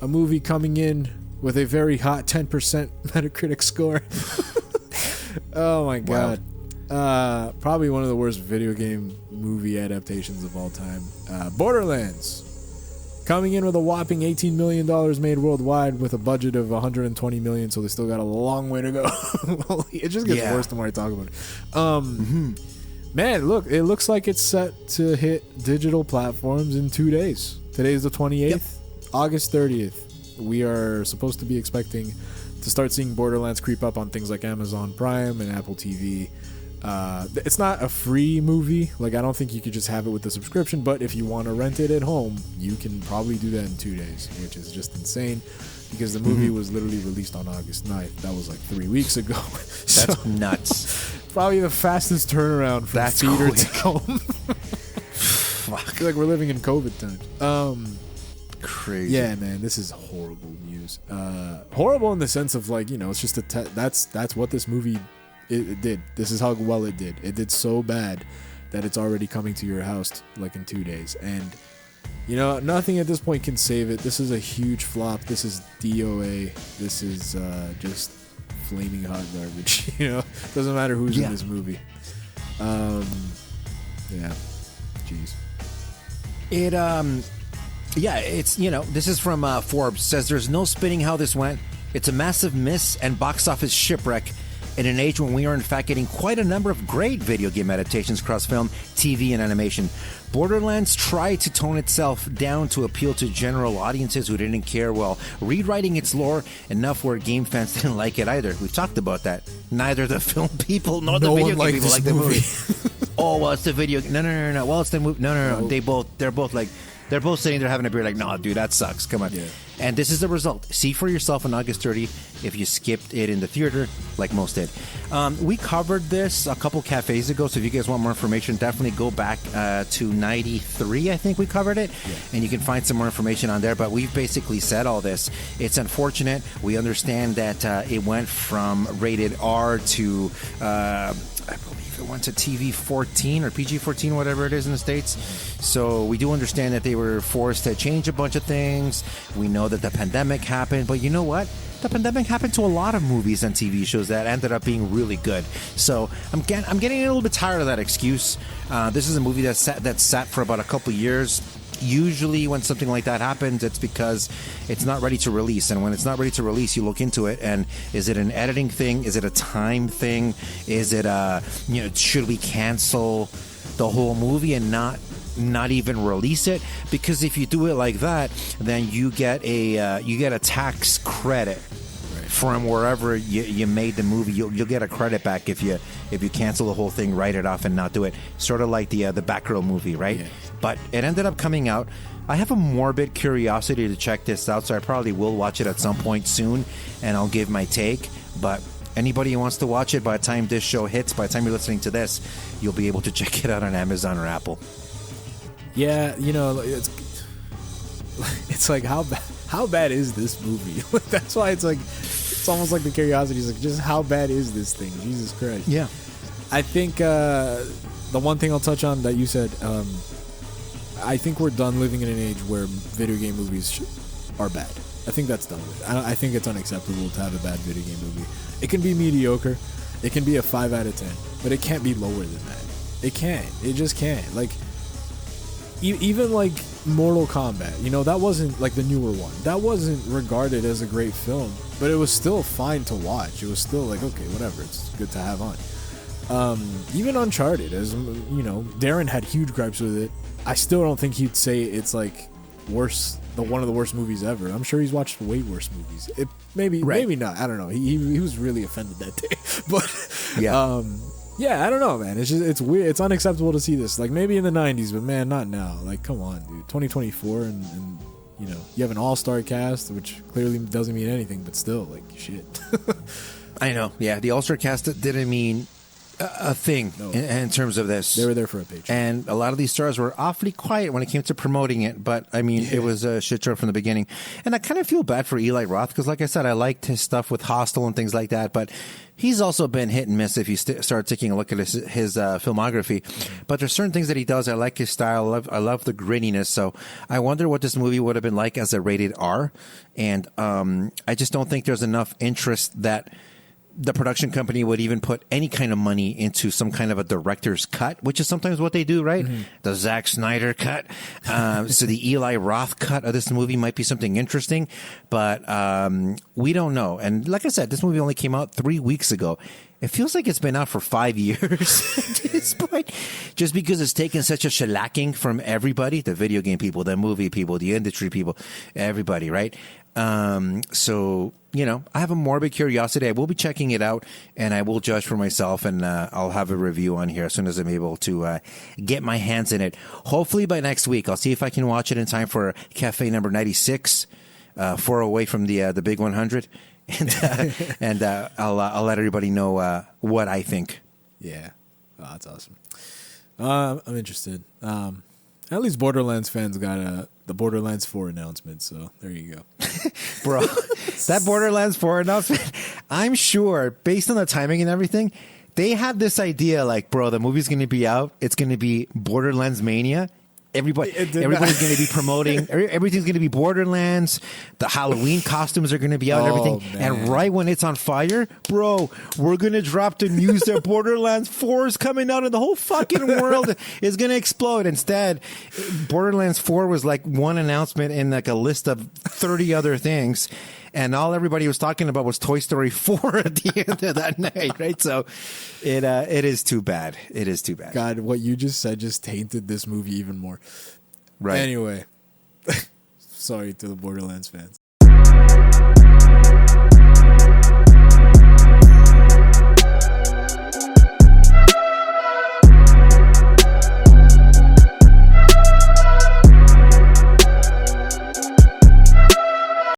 movie coming in with a very hot 10% Metacritic score. Oh my god. Probably one of the worst video game movie adaptations of all time. Borderlands. Coming in with a whopping $18 million made worldwide with a budget of $120 million, so they still got a long way to go. It just gets worse the more I talk about it. Man, look, it looks like it's set to hit digital platforms in 2 days. Today's the 28th, August 30th. We are supposed to be expecting to start seeing Borderlands creep up on things like Amazon Prime and Apple TV. It's not a free movie. Like, I don't think you could just have it with the subscription, but if you want to rent it at home, you can probably do that in 2 days, which is just insane because the movie was literally released on August 9th. That was like 3 weeks ago. That's nuts. Probably the fastest turnaround from theater to home. Fuck. I feel like we're living in COVID times. Crazy. Yeah, man, this is horrible news. Horrible in the sense of, like, you know, it's just that's what this movie it did. This is how well it did. It did so bad that it's already coming to your house like in 2 days. And, you know, nothing at this point can save it. This is a huge flop. This is DOA. This is just flaming hot garbage. You know, doesn't matter who's in this movie. Yeah. Jeez. It's, you know, this is from Forbes. Says there's no spinning how this went. It's a massive miss and box office shipwreck in an age when we are in fact getting quite a number of great video game adaptations across film, TV, and animation. Borderlands tried to tone itself down to appeal to general audiences who didn't care, while rewriting its lore enough where game fans didn't like it either. We've talked about that. Neither the film people nor the video game people like the movie. Oh, well, it's the video. No. Well, it's the movie. No. They're both sitting there having a beer like, nah, dude, that sucks. Come on. Yeah. And this is the result. See for yourself on August 30 if you skipped it in the theater, like most did. We covered this a couple cafes ago, so if you guys want more information, definitely go back to 93, I think we covered it, and you can find some more information on there. But we've basically said all this. It's unfortunate. We understand that it went from rated R to, I believe it went to TV 14 or PG 14, whatever it is in the States. So we do understand that they were forced to change a bunch of things. We know that the pandemic happened, but you know what? The pandemic happened to a lot of movies and TV shows that ended up being really good. So I'm getting a little bit tired of that excuse. This is a movie that sat for about a couple years. Usually when something like that happens, it's because it's not ready to release. And when it's not ready to release, you look into it, and is it an editing thing? Is it a time thing? Is it should we cancel the whole movie and not even release it? Because if you do it like that, then you get a tax credit from wherever you made the movie. You'll get a credit back if you cancel the whole thing, write it off, and not do it. Sort of like the Batgirl movie, right? Yeah. But it ended up coming out. I have a morbid curiosity to check this out, so I probably will watch it at some point soon, and I'll give my take. But anybody who wants to watch it, by the time this show hits, by the time you're listening to this, you'll be able to check it out on Amazon or Apple. Yeah, you know, it's like how bad is this movie? That's why it's like, it's almost like the curiosity is like, just how bad is this thing? Jesus Christ. Yeah. I think the one thing I'll touch on that you said, I think we're done living in an age where video game movies are bad. I think that's done with. I think it's unacceptable to have a bad video game movie. It can be mediocre. It can be a 5 out of 10, but it can't be lower than that. It can't. It just can't. Like, even like Mortal Kombat, you know, that wasn't like the newer one. That wasn't regarded as a great film, but it was still fine to watch. It was still like, okay, whatever. It's good to have on. Even Uncharted, as you know, Darren had huge gripes with it. I still don't think he'd say it's like one of the worst movies ever. I'm sure he's watched way worse movies. Maybe not. I don't know. He was really offended that day. But yeah, I don't know, man. It's weird. It's unacceptable to see this. Like, maybe in the 90s, but man, not now. Like, come on, dude. 2024, and you know, you have an all-star cast, which clearly doesn't mean anything, but still, like, shit. I know. Yeah, the all-star cast didn't mean a thing in terms of this. They were there for a paycheck. And a lot of these stars were awfully quiet when it came to promoting it. But, I mean, it was a shit show from the beginning. And I kind of feel bad for Eli Roth because, like I said, I liked his stuff with Hostel and things like that. But he's also been hit and miss if you start taking a look at his filmography. But there's certain things that he does. I like his style. I love the grittiness. So I wonder what this movie would have been like as a rated R. And I just don't think there's enough interest that the production company would even put any kind of money into some kind of a director's cut, which is sometimes what they do, right? Mm-hmm. The Zack Snyder cut. So the Eli Roth cut of this movie might be something interesting, but we don't know. And like I said, this movie only came out 3 weeks ago. It feels like it's been out for 5 years at this point, just because it's taken such a shellacking from everybody, the video game people, the movie people, the industry people, everybody, right? So, you know, I have a morbid curiosity. I will be checking it out and I will judge for myself, and I'll have a review on here as soon as I'm able to get my hands in it. Hopefully by next week. I'll see if I can watch it in time for Cafe number 96, 4 away from the big 100. And I'll let everybody know what I think. Yeah, that's awesome. I'm interested. At least Borderlands fans got the Borderlands 4 announcement, so there you go. Bro, that Borderlands 4 announcement, I'm sure, based on the timing and everything, they had this idea like, bro, the movie's going to be out. It's going to be Borderlands Mania. Everybody's going to be promoting. Everything's going to be Borderlands. The Halloween costumes are going to be out and everything. Man. And right when it's on fire, bro, we're going to drop the news that Borderlands 4 is coming out and the whole fucking world is going to explode. Instead, Borderlands 4 was like one announcement in like a list of 30 other things. And all everybody was talking about was Toy Story 4 at the end of that night, right? So it is too bad. It is too bad. God, what you just said just tainted this movie even more. Right. Anyway, sorry to the Borderlands fans.